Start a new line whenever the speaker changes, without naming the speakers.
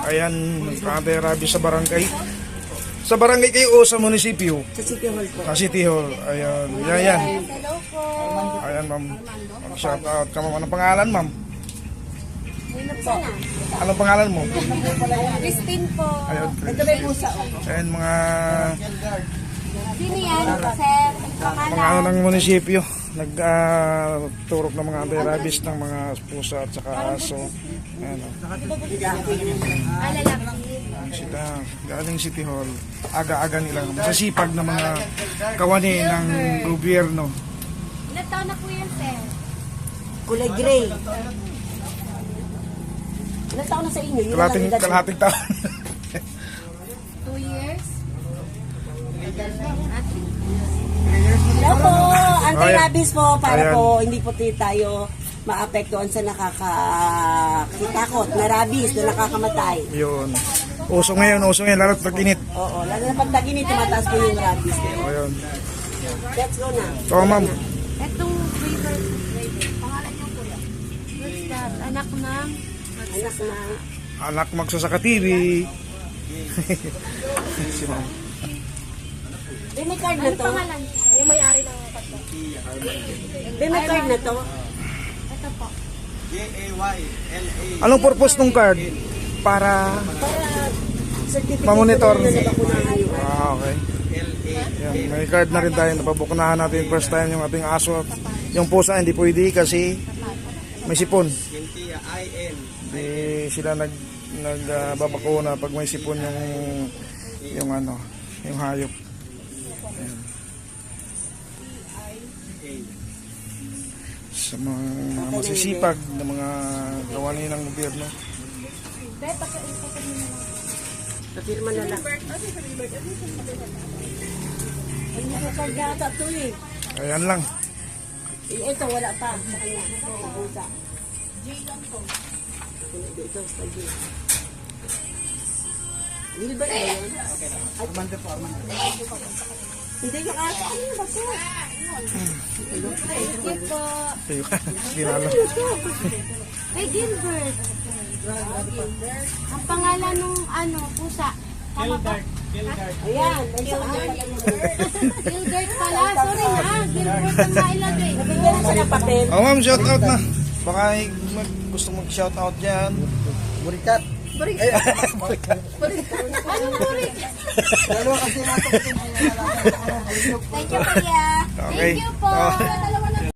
Ayan, anti-rabies sa barangay. Sa barangay kayo o sa munisipyo?
Sa City Hall po.
Sa City Hall. Ayan. Yan.
Hello po.
Ayan, ma'am. Shout out ka, ma'am. Anong pangalan, ma'am?
Sino po?
Anong pangalan mo?
Christine po.
Ayan,
Ito may pusa.
ayan mga
Sino yan, sir?
mga ano ng munisipyo. Nagturok ng mga anti-rabies ng mga pusa at saka aso. Ayan,
Lalaki.
sila galing City Hall. Aga-aga nilang masasipag na mga kawani ng gobyerno.
Ilan taon na po yan, sir?
Kulay gray. Ilan taon na sa inyo? Yun lang edad mo.
Kalahating taon.
2 years?
Hello po! Anti-rabies po para
Ayan.
po hindi po tayo maapektuhan sa nakakakitakot na rabies na nakakamatay.
Yun. Uso ngayon, lalo pag-init.
Oo, lalo na pag taginit, tumataas po yung rabies.
Ayun.
Let's go na.
So, ma'am.
Itong flavor, pangalan niyo po yan. What's that? Anak ng...
Anak na.
Anak magsasaka TV. Si ma'am.
May card na
Ano
to.
pangalan? Yung may-ari ng katlo.
May card na to.
Ito po.
Anong purpose ng card? Para
Para certificate
mamonitor.
na nabakunahan yung
Okay. Yan, may card na rin tayo. Napabukunahan natin first time yung ating aso. Yung pusa hindi pwede kasi may sipon. Hindi sila nagbabakuna pag may sipon yung hayop. Ayan. Sa mga masisipag na mga gawani ng gobyerno.
Napirma na lang. Ay, nakakard yata to eh.
Ayan lang.
Ito, wala pa sa kanya. Sa pusa. Ito, sa J. Gilbert ba yun? Armando po, Armando. Hindi yung aso. Ano yung baso?
Thank you po.
Hindi na alam.
Hey, Gilbert. Ang pangalan nung pusa. Tama ba?
Ayan.
Gilbert pala. Sorry na. Gilbert ang mailagay.
Nabigyan na siya ng papel.
Oh, ma'am, shout out na. Baka gusto mag-shout out dyan. Burikat.
Anong burik?
Dalawa kasi
Thank you, kuya.
Okay.
Thank you po.
Oh.
Dalawa